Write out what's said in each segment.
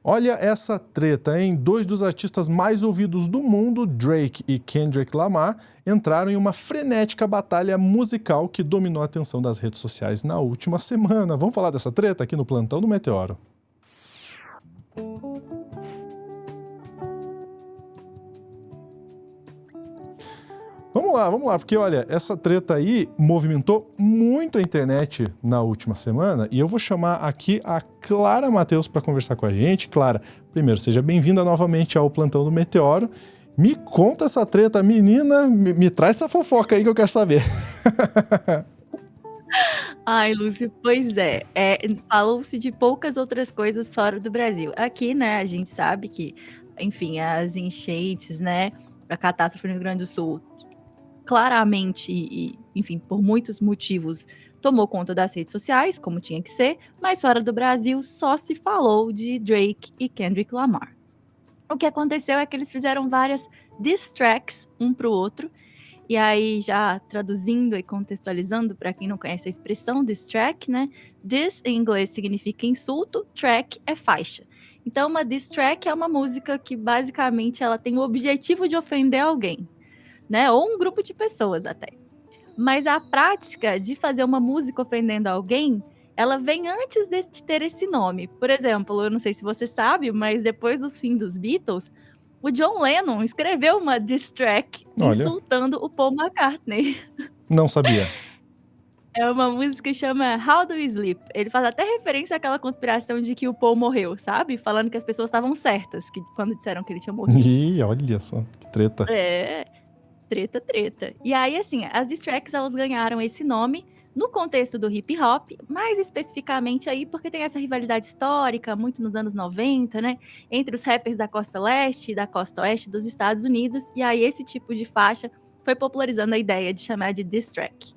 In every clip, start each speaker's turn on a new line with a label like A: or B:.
A: Olha essa treta, hein? Dois dos artistas mais ouvidos do mundo, Drake e Kendrick Lamar, entraram em uma frenética batalha musical que dominou a atenção das redes sociais na última semana. Vamos falar dessa treta aqui no Plantão do Meteoro. Vamos lá, porque olha, essa treta aí movimentou muito a internet na última semana e eu vou chamar aqui a Clara Matheus para conversar com a gente. Clara, primeiro, seja bem-vinda novamente ao Plantão do Meteoro. Me conta essa treta, menina, me traz essa fofoca aí que eu quero saber.
B: Ai, Lúcio, pois é. Falou-se de poucas outras coisas fora do Brasil. Aqui, né, a gente sabe que, enfim, as enchentes, né, a catástrofe no Rio Grande do Sul, claramente e, enfim, por muitos motivos, tomou conta das redes sociais, como tinha que ser, mas fora do Brasil só se falou de Drake e Kendrick Lamar. O que aconteceu é que eles fizeram várias diss tracks um pro outro, e aí já traduzindo e contextualizando para quem não conhece a expressão diss track, né? Diss em inglês significa insulto, track é faixa. Então uma diss track é uma música que basicamente ela tem o objetivo de ofender alguém, né? Ou um grupo de pessoas até. Mas a prática de fazer uma música ofendendo alguém, ela vem antes de ter esse nome. Por exemplo, eu não sei se você sabe, mas depois dos fins dos Beatles, o John Lennon escreveu uma diss track
A: Olha,
B: insultando o Paul McCartney.
A: não sabia.
B: É uma música que chama How Do You Sleep. Ele faz até referência àquela conspiração de que o Paul morreu, sabe? Falando que as pessoas estavam certas quando disseram que ele tinha morrido.
A: Ih, olha só, que treta.
B: É, treta. E aí, assim, as diss tracks, elas ganharam esse nome no contexto do hip hop, mais especificamente aí porque tem essa rivalidade histórica, muito nos anos 90, né? Entre os rappers da costa leste e da costa oeste dos Estados Unidos. E aí esse tipo de faixa foi popularizando a ideia de chamar de diss track.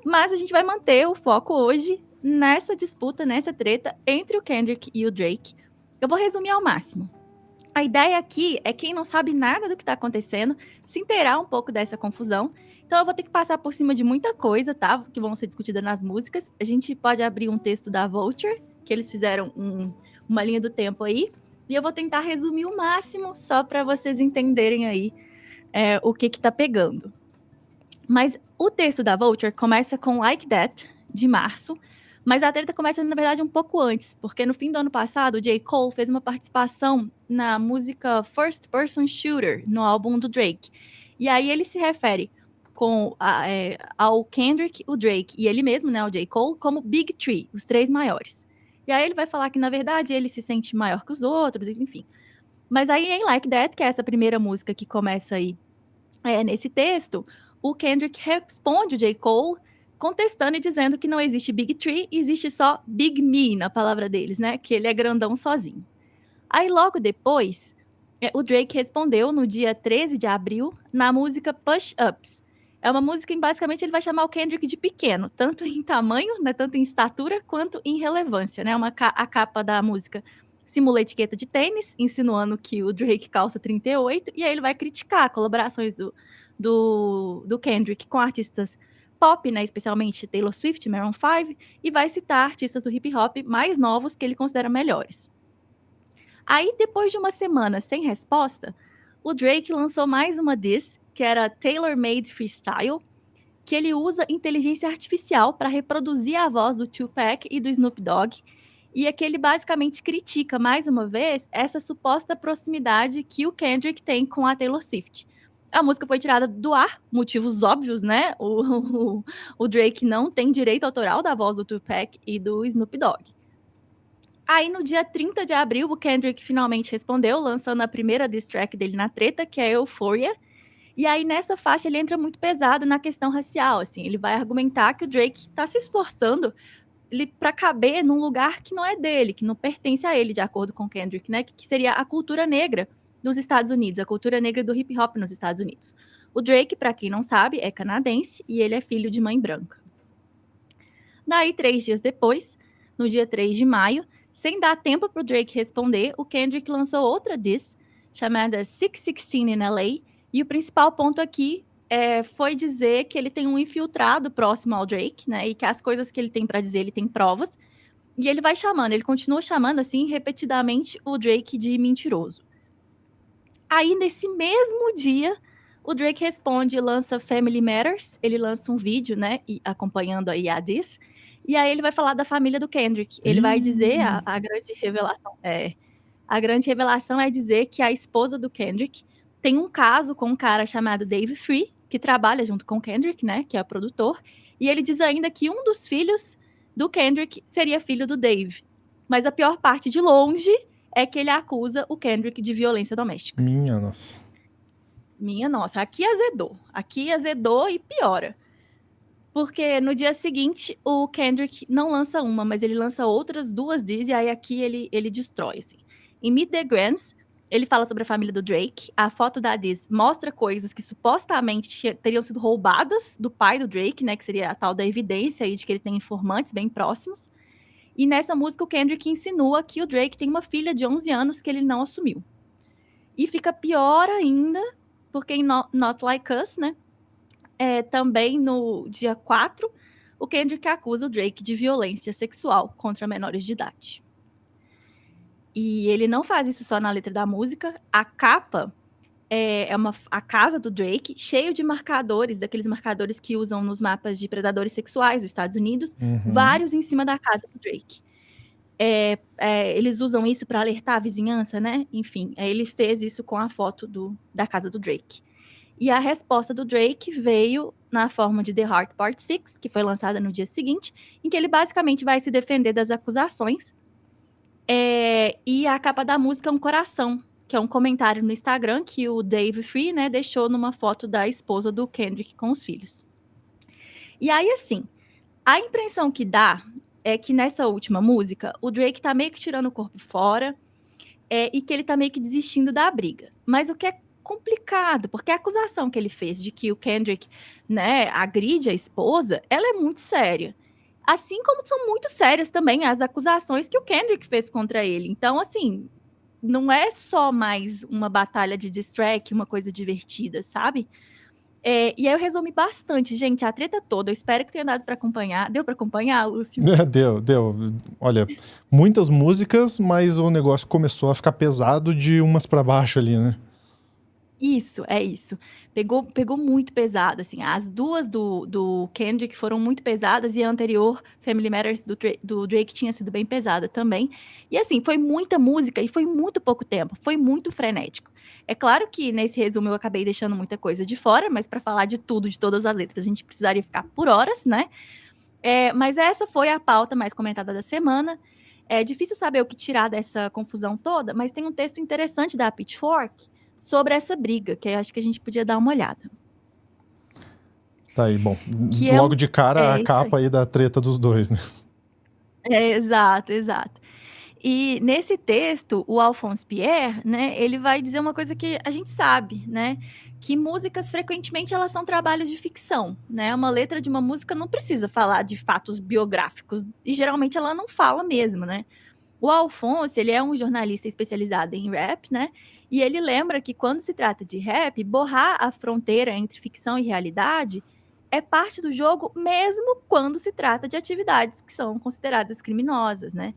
B: Mas a gente vai manter o foco hoje nessa disputa, nessa treta entre o Kendrick e o Drake. Eu vou resumir ao máximo. A ideia aqui é quem não sabe nada do que está acontecendo se inteirar um pouco dessa confusão. Então eu vou ter que passar por cima de muita coisa, tá? Que vão ser discutidas nas músicas. A gente pode abrir um texto da Vulture, que eles fizeram uma linha do tempo aí. E eu vou tentar resumir o máximo só para vocês entenderem aí o que tá pegando. Mas o texto da Vulture começa com Like That, de março, mas a treta começa, na verdade, um pouco antes, porque no fim do ano passado, o J. Cole fez uma participação na música First Person Shooter, no álbum do Drake. E aí ele se refere ao Kendrick, o Drake e ele mesmo, né, o J. Cole, como Big Three, os três maiores. E aí ele vai falar que, na verdade, ele se sente maior que os outros, enfim. Mas aí em Like That, que é essa primeira música que começa aí nesse texto, o Kendrick responde o J. Cole contestando e dizendo que não existe Big Three, existe só Big Me na palavra deles, né? Que ele é grandão sozinho. Aí logo depois, o Drake respondeu no dia 13 de abril na música Push Ups. É uma música em basicamente ele vai chamar o Kendrick de pequeno, tanto em tamanho, né, tanto em estatura, quanto em relevância, né? A capa da música simula a etiqueta de tênis, insinuando que o Drake calça 38, e aí ele vai criticar colaborações do Kendrick com artistas pop, né, especialmente Taylor Swift, Maroon 5, e vai citar artistas do hip hop mais novos que ele considera melhores. Aí, depois de uma semana sem resposta, o Drake lançou mais uma diss, que era Tailor Made Freestyle, que ele usa inteligência artificial para reproduzir a voz do Tupac e do Snoop Dogg, e é que ele basicamente critica, mais uma vez, essa suposta proximidade que o Kendrick tem com a Taylor Swift. A música foi tirada do ar, motivos óbvios, né? O Drake não tem direito autoral da voz do Tupac e do Snoop Dogg. Aí, no dia 30 de abril, o Kendrick finalmente respondeu, lançando a primeira diss track dele na treta, que é Euphoria. E aí, nessa faixa, ele entra muito pesado na questão racial, assim. Ele vai argumentar que o Drake tá se esforçando para caber num lugar que não é dele, que não pertence a ele, de acordo com o Kendrick, né? Que seria a cultura negra dos Estados Unidos, a cultura negra do hip hop nos Estados Unidos. O Drake, para quem não sabe, é canadense e ele é filho de mãe branca. Daí, 3 dias depois, no dia 3 de maio, sem dar tempo para o Drake responder, o Kendrick lançou outra diss, chamada 616 in LA, e o principal ponto aqui foi dizer que ele tem um infiltrado próximo ao Drake, né, e que as coisas que ele tem para dizer, ele tem provas, E ele vai chamando, ele continua chamando, assim, repetidamente o Drake de mentiroso. Aí, nesse mesmo dia, o Drake responde e lança Family Matters. Ele lança um vídeo, né, acompanhando aí a Diss. E aí ele vai falar da família do Kendrick. Ele vai dizer, a grande revelação a grande revelação é dizer que a esposa do Kendrick tem um caso com um cara chamado Dave Free, que trabalha junto com o Kendrick, né, que é o produtor. E ele diz ainda que um dos filhos do Kendrick seria filho do Dave. Mas a pior parte, de longe, é que ele acusa o Kendrick de violência doméstica.
A: Minha nossa.
B: Minha nossa, aqui azedou e piora. Porque no dia seguinte, o Kendrick não lança uma, mas ele lança outras 2 diz, e aí aqui ele destrói, assim. Em Meet the Grants, ele fala sobre a família do Drake. A foto da Diz mostra coisas que supostamente teriam sido roubadas do pai do Drake, né? Que seria a tal da evidência aí de que ele tem informantes bem próximos. E nessa música, o Kendrick insinua que o Drake tem uma filha de 11 anos que ele não assumiu. E fica pior ainda, porque em Not Like Us, né? Também no dia 4, o Kendrick acusa o Drake de violência sexual contra menores de idade. E ele não faz isso só na letra da música. A capa é a casa do Drake, cheio de marcadores, daqueles marcadores que usam nos mapas de predadores sexuais dos Estados Unidos, vários em cima da casa do Drake. Eles usam isso para alertar a vizinhança, né? Enfim, ele fez isso com a foto da casa do Drake. E a resposta do Drake veio na forma de The Heart Part 6, que foi lançada no dia seguinte, em que ele basicamente vai se defender das acusações. E a capa da música é um coração, que é um comentário no Instagram que o Dave Free, né, deixou numa foto da esposa do Kendrick com os filhos. E aí, assim, a impressão que dá é que nessa última música, o Drake tá meio que tirando o corpo fora, e que ele tá meio que desistindo da briga. Mas o que é complicado, porque a acusação que ele fez de que o Kendrick, né, agride a esposa, ela é muito séria. Assim como são muito sérias também as acusações que o Kendrick fez contra ele. Então, assim, não é só mais uma batalha de diss track, uma coisa divertida, sabe? E aí eu resumi bastante, gente, a treta toda. Eu espero que tenha dado para acompanhar. Deu para acompanhar, Lúcio?
A: Deu. Olha, muitas músicas, mas o negócio começou a ficar pesado de umas pra baixo ali, né?
B: Isso, é isso. Pegou muito pesado, assim. As 2 do Kendrick foram muito pesadas e a anterior, Family Matters, do Drake, tinha sido bem pesada também. E assim, foi muita música e foi muito pouco tempo. Foi muito frenético. É claro que nesse resumo eu acabei deixando muita coisa de fora, mas para falar de tudo, de todas as letras, a gente precisaria ficar por horas, né? Mas essa foi a pauta mais comentada da semana. É difícil saber o que tirar dessa confusão toda, mas tem um texto interessante da Pitchfork sobre essa briga, que eu acho que a gente podia dar uma olhada.
A: Tá aí, bom.
B: Que
A: Logo de cara, a
B: isso
A: capa aí da treta dos dois, né?
B: Exato. E nesse texto, o Alphonse Pierre, né, ele vai dizer uma coisa que a gente sabe, né, que músicas frequentemente elas são trabalhos de ficção, né? Uma letra de uma música não precisa falar de fatos biográficos e geralmente ela não fala mesmo, né? O Alphonse, ele é um jornalista especializado em rap, né? E ele lembra que quando se trata de rap, borrar a fronteira entre ficção e realidade é parte do jogo, mesmo quando se trata de atividades que são consideradas criminosas, né?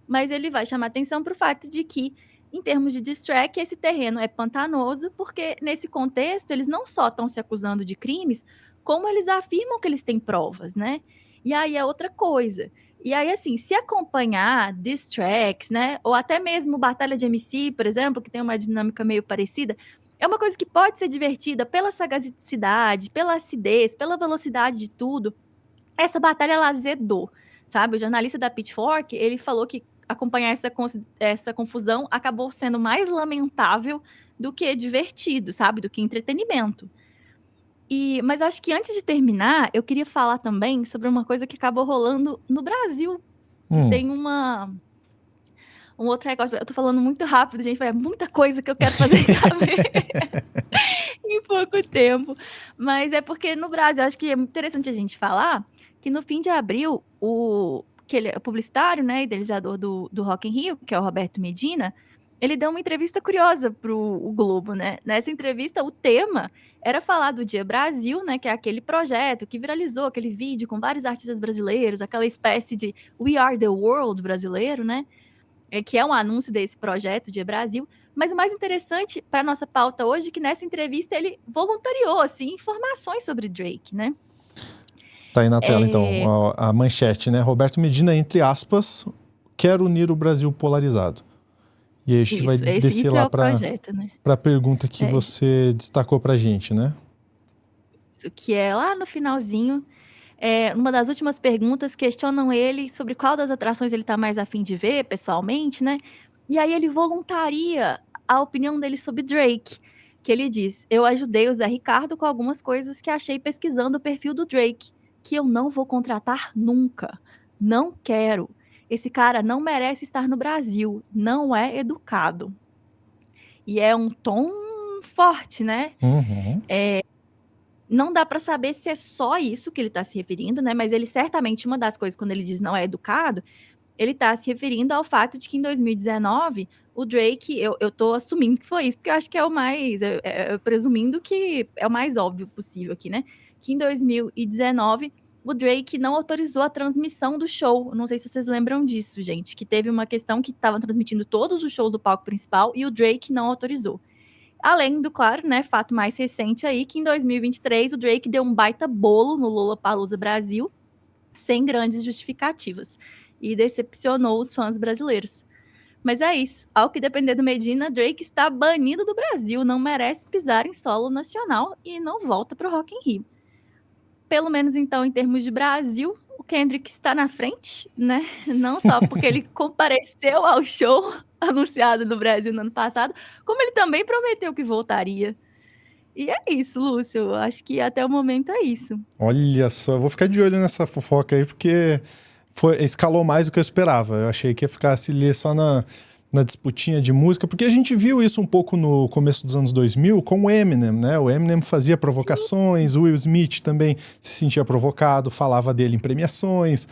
B: Mas ele vai chamar atenção para o fato de que, em termos de diss track, esse terreno é pantanoso, porque nesse contexto eles não só estão se acusando de crimes, como eles afirmam que eles têm provas, né? E aí é outra coisa. E aí, assim, se acompanhar diss tracks, né? Ou até mesmo Batalha de MC, por exemplo, que tem uma dinâmica meio parecida, é uma coisa que pode ser divertida pela sagacidade, pela acidez, pela velocidade de tudo. Essa batalha ela azedou, sabe? O jornalista da Pitchfork, ele falou que acompanhar essa confusão acabou sendo mais lamentável do que divertido, sabe? Do que entretenimento. Mas acho que antes de terminar, eu queria falar também sobre uma coisa que acabou rolando no Brasil. Tem um outro negócio. Eu tô falando muito rápido, gente. É muita coisa que eu quero fazer em pouco tempo. Mas é porque no Brasil, acho que é muito interessante a gente falar que no fim de abril, que ele é publicitário, né, idealizador do Rock in Rio, que é o Roberto Medina, ele deu uma entrevista curiosa pro o Globo, né? Nessa entrevista, o tema era falar do Dia Brasil, né? Que é aquele projeto que viralizou, aquele vídeo com vários artistas brasileiros, aquela espécie de We Are the World brasileiro, né? Que é um anúncio desse projeto, Dia Brasil. Mas o mais interessante para nossa pauta hoje é que nessa entrevista ele voluntariou assim informações sobre Drake, né?
A: Tá aí na tela, então, a manchete, né? Roberto Medina, entre aspas, quer unir o Brasil polarizado. E aí a gente vai descer lá para a pergunta que você destacou pra gente, né?
B: Isso, que é lá no finalzinho. Uma das últimas perguntas, questionam ele sobre qual das atrações ele tá mais afim de ver pessoalmente, né? E aí ele voluntaria a opinião dele sobre Drake, que ele diz: eu ajudei o Zé Ricardo com algumas coisas que achei pesquisando o perfil do Drake, que eu não vou contratar nunca. Não quero. Esse cara não merece estar no Brasil, não é educado. E é um tom forte, né?
A: Uhum.
B: Não dá para saber se é só isso que ele está se referindo, né? Mas ele certamente, uma das coisas, quando ele diz não é educado, ele está se referindo ao fato de que em 2019, o Drake, eu tô assumindo que foi isso, porque eu acho que é o mais, presumindo que é o mais óbvio possível aqui, né? Que em 2019, o Drake não autorizou a transmissão do show. Não sei se vocês lembram disso, gente, que teve uma questão que estavam transmitindo todos os shows do palco principal e o Drake não autorizou. Além do, claro, né, fato mais recente aí, que em 2023 o Drake deu um baita bolo no Lollapalooza Brasil, sem grandes justificativas, e decepcionou os fãs brasileiros. Mas é isso, ao que depender do Medina, Drake está banido do Brasil, não merece pisar em solo nacional e não volta para o Rock in Rio. Pelo menos então, em termos de Brasil, o Kendrick está na frente, né? Não só porque ele compareceu ao show anunciado no Brasil no ano passado, como ele também prometeu que voltaria. E é isso, Lúcio. Eu acho que até o momento é isso.
A: Olha só, eu vou ficar de olho nessa fofoca aí, porque escalou mais do que eu esperava. Eu achei que ia ficar ali só na disputinha de música, porque a gente viu isso um pouco no começo dos anos 2000 com o Eminem, né? O Eminem fazia provocações, o Will Smith também se sentia provocado, falava dele em premiações,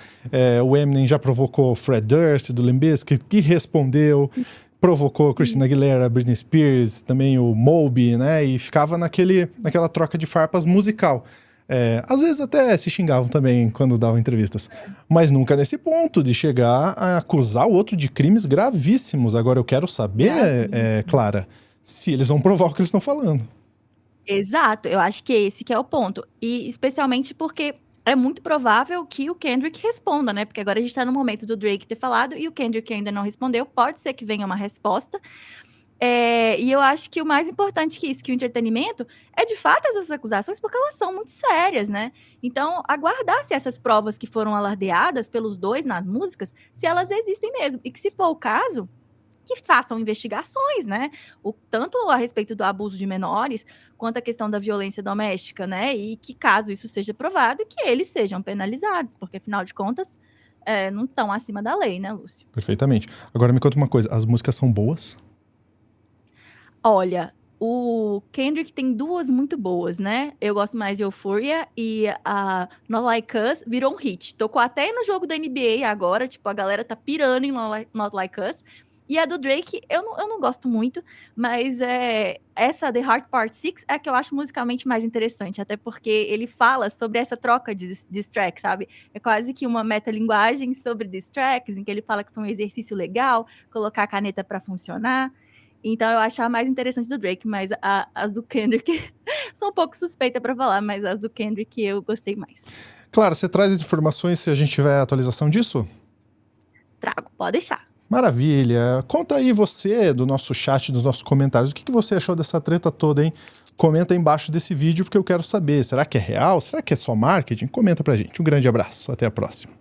A: o Eminem já provocou Fred Durst, do Limp Bizkit, que respondeu, provocou Christina Aguilera, Britney Spears, também o Moby, né? E ficava naquela troca de farpas musical. Às vezes até se xingavam também quando davam entrevistas. Mas nunca nesse ponto de chegar a acusar o outro de crimes gravíssimos. Agora eu quero saber, Clara, se eles vão provar o que eles estão falando.
B: Exato, eu acho que esse que é o ponto. E especialmente porque é muito provável que o Kendrick responda, né? Porque agora a gente tá no momento do Drake ter falado e o Kendrick ainda não respondeu. Pode ser que venha uma resposta. E eu acho que o mais importante que isso, que o entretenimento, é de fato essas acusações, porque elas são muito sérias, né? Então, aguardar se essas provas que foram alardeadas pelos dois nas músicas, se elas existem mesmo. E que, se for o caso, que façam investigações, né? Tanto a respeito do abuso de menores, quanto a questão da violência doméstica, né? E que, caso isso seja provado, que eles sejam penalizados, porque, afinal de contas, não estão acima da lei, né, Lúcio?
A: Perfeitamente. Agora me conta uma coisa, as músicas são boas?
B: Olha, o Kendrick tem duas muito boas, né? Eu gosto mais de Euphoria e a Not Like Us virou um hit. Tocou até no jogo da NBA agora, tipo, a galera tá pirando em Not Like Us. E a do Drake, eu não gosto muito, mas essa The Heart Part 6 é a que eu acho musicalmente mais interessante, até porque ele fala sobre essa troca de diss track, sabe? É quase que uma metalinguagem sobre diss tracks, em que ele fala que foi um exercício legal, colocar a caneta pra funcionar. Então eu acho a mais interessante do Drake, mas as do Kendrick sou um pouco suspeita pra falar, mas as do Kendrick eu gostei mais.
A: Claro, você traz as informações se a gente tiver atualização disso?
B: Trago, pode deixar.
A: Maravilha. Conta aí você, do nosso chat, dos nossos comentários, o que você achou dessa treta toda, hein? Comenta aí embaixo desse vídeo porque eu quero saber. Será que é real? Será que é só marketing? Comenta pra gente. Um grande abraço. Até a próxima.